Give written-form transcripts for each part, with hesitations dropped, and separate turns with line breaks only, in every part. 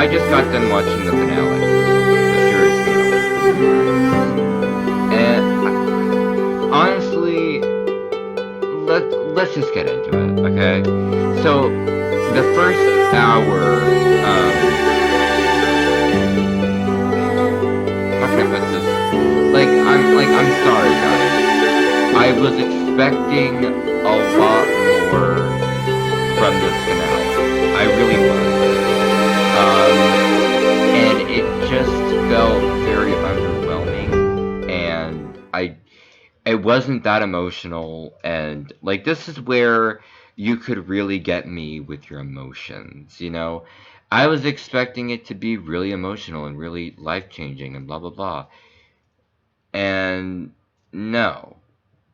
I just got done watching the finale, the series finale, and honestly, let's just get into it, okay? So the first hour, how can I put this? I'm sorry, guys. I was expecting a lot more from this finale. I really was. And it just felt very underwhelming, and it wasn't that emotional, and like this is where you could really get me with your emotions, you know? I was expecting it to be really emotional and really life-changing and blah blah blah. And no,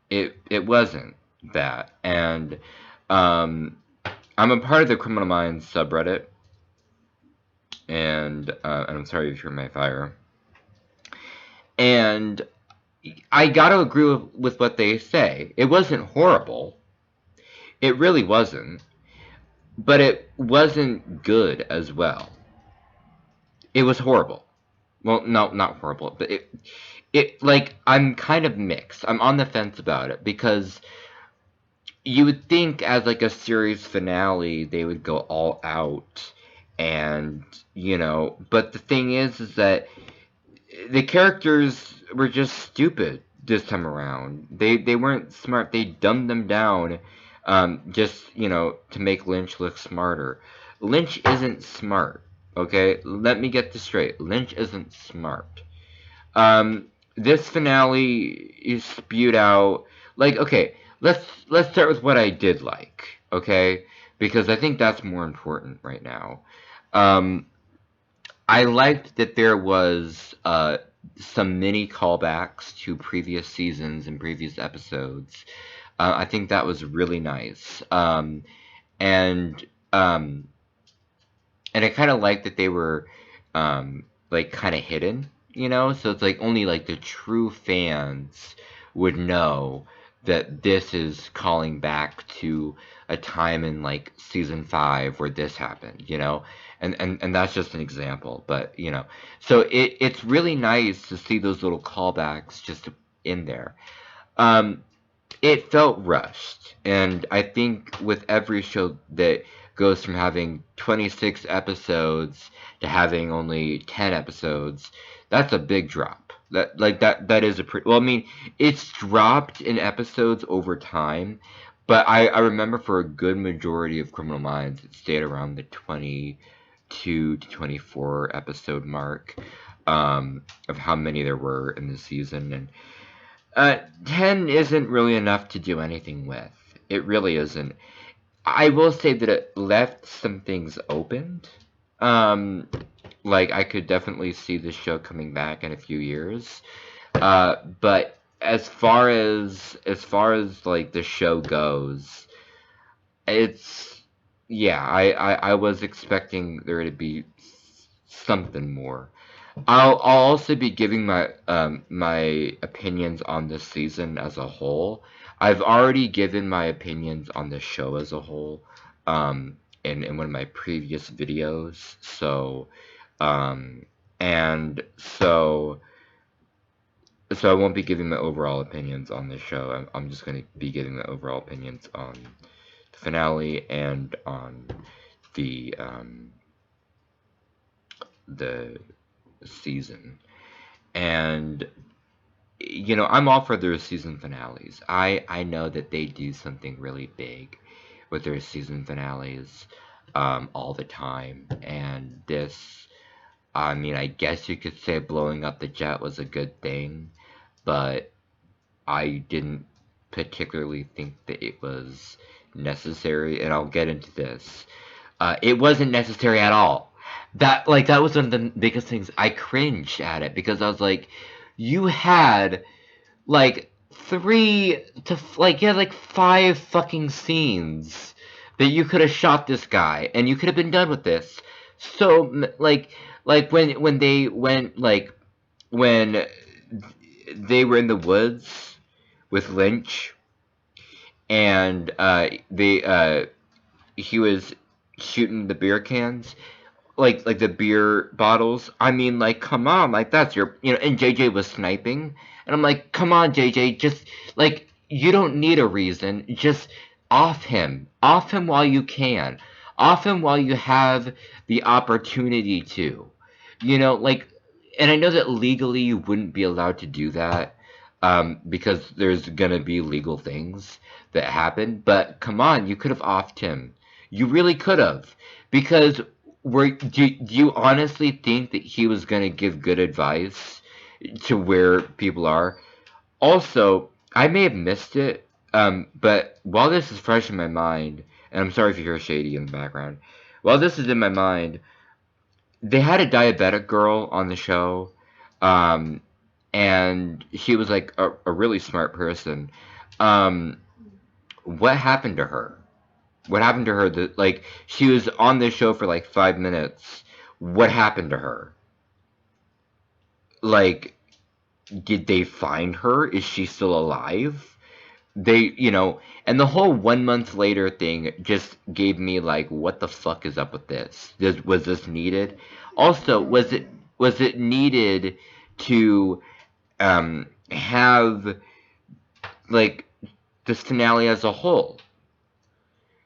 it wasn't that. And um I'm a part of the Criminal Minds subreddit, and I'm sorry if you're my fire. And I gotta agree with what they say. It wasn't horrible. It really wasn't. But it wasn't good as well. It was horrible. Well, no, not horrible, but like, I'm kind of mixed. I'm on the fence about it because you would think as like a series finale they would go all out, and but the thing is that the characters were just stupid this time around. They weren't smart. They dumbed them down, just to make Lynch look smarter. Lynch isn't smart. Okay, let me get this straight. Lynch isn't smart. This finale is spewed out like, okay. Let's start with what I did like. Okay, because I think that's more important right now. Um, I liked that there was some mini callbacks to previous seasons and previous episodes. I think that was really nice. And um, and I kind of liked that they were like kind of hidden, so it's like only like the true fans would know that this is calling back to a time in like season 5 where this happened, and that's just an example, but so it's really nice to see those little callbacks just in there. um it felt rushed, and I think with every show that goes from having 26 episodes to having only 10 episodes, that's a big drop. That is a pretty well. I mean, it's dropped in episodes over time, but I remember for a good majority of Criminal Minds, it stayed around the 22 to 24 episode mark, of how many there were in the season. And 10 isn't really enough to do anything with. It really isn't. I will say that it left some things opened. Um, like, I could definitely see the show coming back in a few years. But as far as like the show goes, it's yeah. I was expecting there to be something more. I'll also be giving my opinions on this season as a whole. I've already given my opinions on the show as a whole, in one of my previous videos. So, and so I won't be giving my overall opinions on this show. I'm just going to be giving my overall opinions on the finale and on the season. And I'm all for their season finales. I know that they do something really big with their season finales, all the time. And this, I mean, I guess you could say blowing up the jet was a good thing, but I didn't particularly think that it was necessary, and I'll get into this. It wasn't necessary at all. That was one of the biggest things. I cringed at it because I was like, you had like you had like 5 fucking scenes that you could have shot this guy, and you could have been done with this. So like when they were in the woods with Lynch, and he was shooting the beer cans. like the beer bottles. I mean, like, come on, like that's your, and JJ was sniping, and I'm like, come on, JJ, just like you don't need a reason, just off him while you can, off him while you have the opportunity to, like, and I know that legally you wouldn't be allowed to do that, because there's gonna be legal things that happen, but come on, you could have offed him. You really could have. Because do you honestly think that he was going to give good advice to where people are? Also, I may have missed it, but while this is fresh in my mind, and I'm sorry if you hear Shady in the background, while this is in my mind, they had a diabetic girl on the show, um, and she was like a really smart person. Um, what happened to her? What happened to her? That, like, she was on this show for like 5 minutes. What happened to her? Like, did they find her? Is she still alive? And the whole 1 month later thing just gave me like, what the fuck is up with this? Was this needed? Also, was it needed to have like this finale as a whole?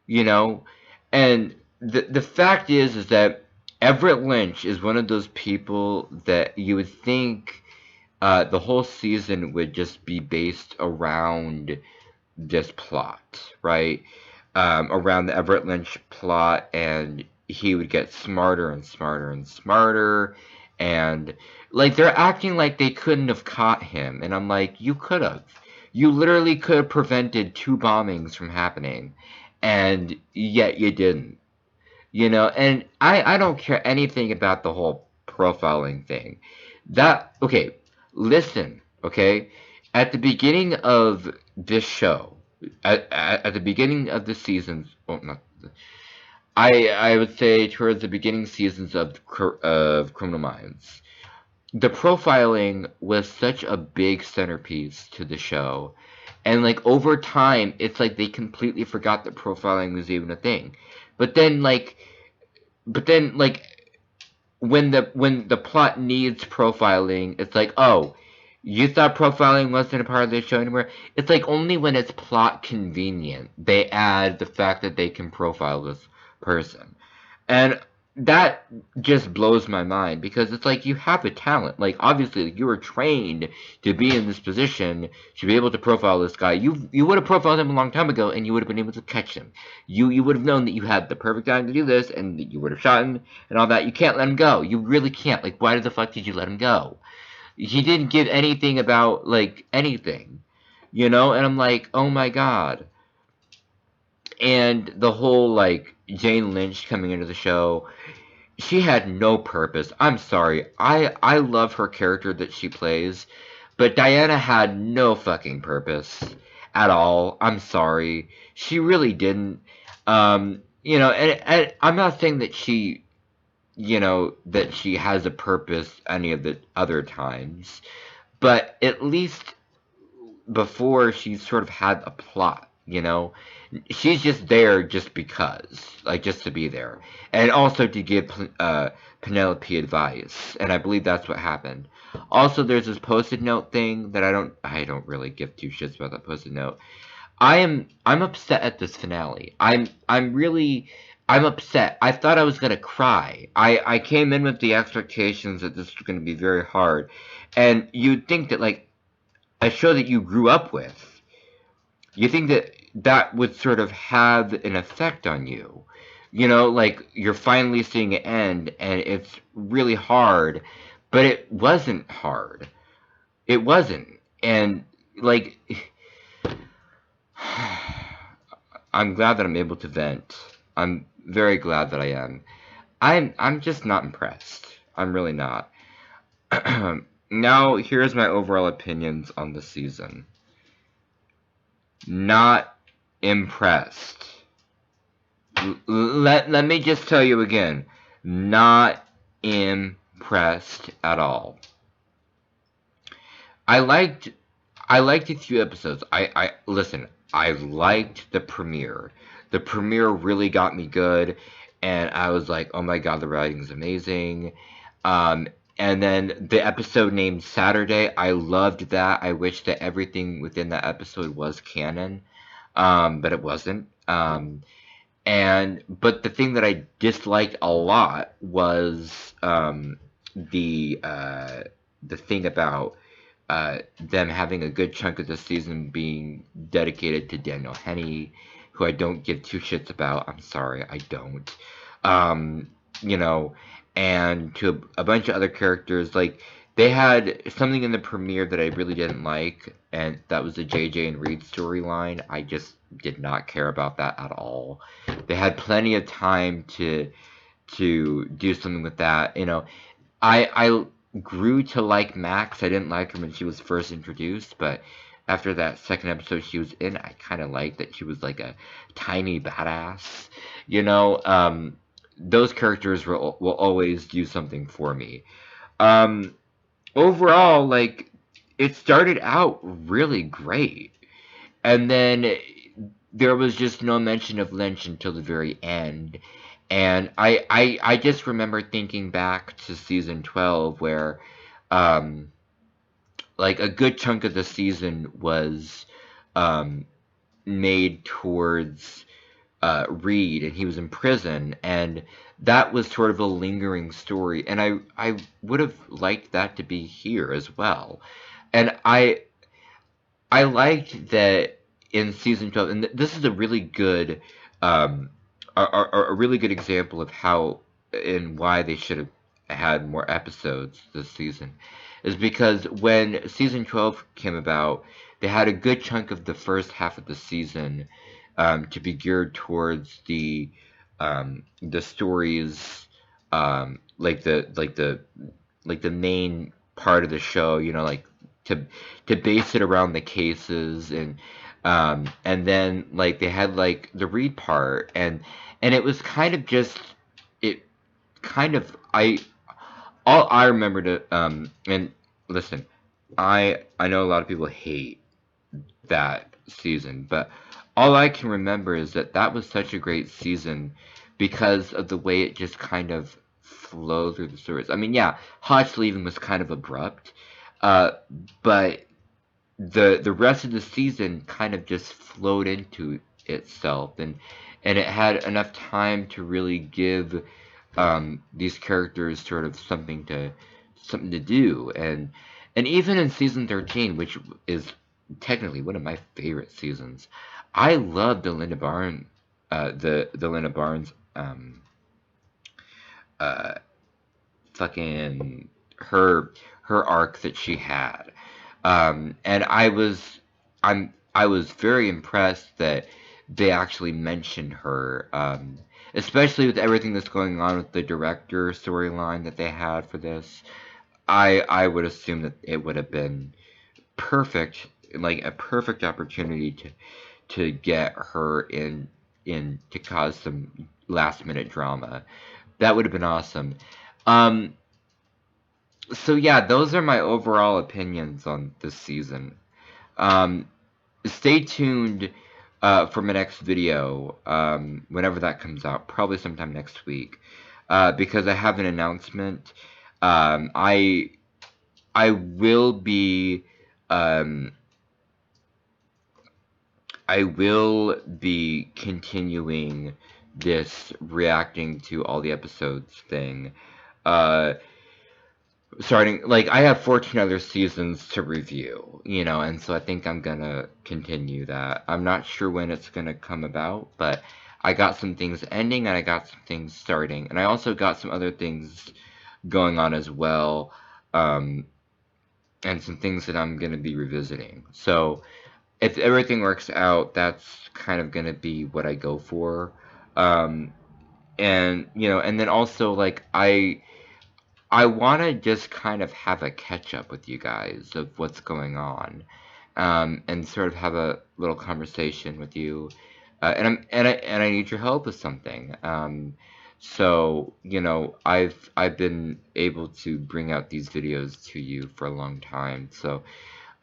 you know and the fact is that Everett Lynch is one of those people that you would think the whole season would just be based around this plot, right? Around the Everett Lynch plot, and he would get smarter and smarter and smarter, and like they're acting like they couldn't have caught him, and I'm like, you could have. You literally could have prevented 2 bombings from happening, and yet you didn't. And I don't care anything about the whole profiling thing. Okay, listen, okay? At the beginning of this show, at the beginning of the seasons, well, not, I would say towards the beginning seasons of Criminal Minds, the profiling was such a big centerpiece to the show. And like over time, it's like they completely forgot that profiling was even a thing. But then like when the plot needs profiling, it's like, oh, you thought profiling wasn't a part of the show anymore. It's like only when it's plot convenient they add the fact that they can profile this person, and that just blows my mind because it's like you have the talent. Like obviously you were trained to be in this position to be able to profile this guy. You would have profiled him a long time ago, and you would have been able to catch him. You would have known that you had the perfect time to do this, and that you would have shot him and all that. You can't let him go. You really can't. Like, why the fuck did you let him go? He didn't give anything about like anything, And I'm like, oh my god. And the whole like Jane Lynch coming into the show, she had no purpose. I'm sorry. I love her character that she plays, but Diana had no fucking purpose at all. I'm sorry. She really didn't. And I'm not saying that she has a purpose any of the other times, but at least before she sort of had a plot. She's just there just because, like, just to be there, and also to give Penelope advice, and I believe that's what happened. Also, there's this post-it note thing that I don't really give two shits about that post-it note. I'm upset at this finale. I'm upset. I thought I was gonna cry. I came in with the expectations that this was gonna be very hard, and you'd think that like a show that you grew up with, you think that would sort of have an effect on you. Like you're finally seeing it end, and it's really hard, but it wasn't hard. It wasn't, and like. I'm glad that I'm able to vent. I'm very glad that I am. I'm just not impressed. I'm really not. Now, here's my overall opinions on the season. Not impressed. Let me just tell you again. Not impressed at all. I liked a few episodes. I listen. I liked the premiere. The premiere really got me good, and I was like, oh my god, the writing is amazing. Um, and then the episode named Saturday, I loved that. I wish that everything within that episode was canon, but it wasn't. But the thing that I disliked a lot was the thing about them having a good chunk of the season being dedicated to Daniel Henney, who I don't give two shits about. I'm sorry, I don't. Um, you know, and to a bunch of other characters, like they had something in the premiere that I really didn't like, and that was the JJ and Reed storyline. I just did not care about that at all. They had plenty of time to do something with that. I grew to like Max. I didn't like her when she was first introduced, but after that second episode she was in, I kind of liked that she was like a tiny badass. You know, those characters will always do something for me. Um, Overall, like it started out really great, and then there was just no mention of Lynch until the very end. And I just remember thinking back to season 12 where um, like a good chunk of the season was um, made towards Reed, and he was in prison, and that was sort of a lingering story, and I would have liked that to be here as well. And I liked that in season 12, and this is a really good, um, a really good example of how and why they should have had more episodes this season, is because when season 12 came about, they had a good chunk of the first half of the season to be geared towards the stories, like the main part of the show, like to to base it around the cases, and then like they had like the Reed part, and it was kind of just it kind of I all I remember to and listen, I know a lot of people hate that season, but all I can remember is that that was such a great season because of the way it just kind of flowed through the stories. I mean, yeah, Hodge leaving was kind of abrupt, uh, but the rest of the season kind of just flowed into itself, and it had enough time to really give these characters sort of something to do, and even in season 13, which is technically one of my favorite seasons, I love the Linda Barnes the Linda Barnes uh, fucking her arc that she had. And I was very impressed that they actually mentioned her, especially with everything that's going on with the director storyline that they had for this. I would assume that it would have been perfect, like a perfect opportunity to get her in to cause some last minute drama. That would have been awesome. Um, so yeah, those are my overall opinions on this season. Um, Stay tuned for my next video, whenever that comes out, probably sometime next week, because I have an announcement. Um, I I will be um, I will be continuing this reacting to all the episodes thing. Uh, Starting, like, I have 14 other seasons to review, and so I think I'm gonna continue that. I'm not sure when it's gonna come about, but I got some things ending and I got some things starting, and I also got some other things going on as well, um, and some things that I'm gonna be revisiting. So if everything works out, that's kind of gonna be what I go for. Um, and then also, like, I want to just kind of have a catch up with you guys of what's going on, and sort of have a little conversation with you, and I need your help with something. So I've been able to bring out these videos to you for a long time. So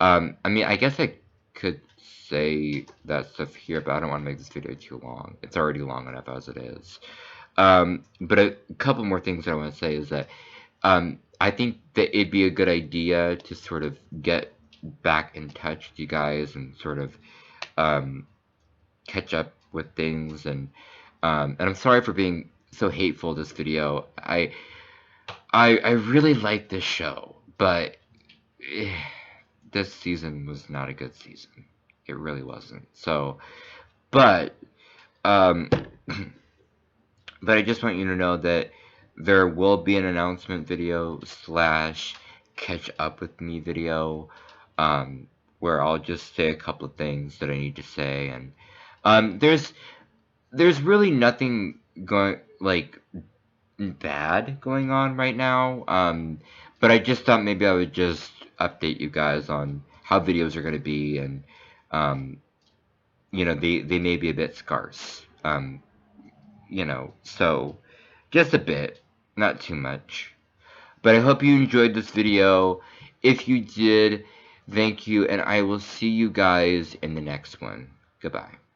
I mean, I guess I could say that stuff here, but I don't want to make this video too long. It's already long enough as it is. But a couple more things that I want to say is that I think that it'd be a good idea to sort of get back in touch with you guys and sort of um, catch up with things. And I'm sorry for being so hateful this video. I really like this show, but this season was not a good season. It really wasn't. So, but um, but I just want you to know that there will be an announcement video slash catch up with me video, where I'll just say a couple of things that I need to say, and there's really nothing going like bad going on right now. But I just thought maybe I would just update you guys on how videos are going to be, and um, they may be a bit scarce. So just a bit, not too much. But I hope you enjoyed this video. If you did, thank you, and I will see you guys in the next one. Goodbye.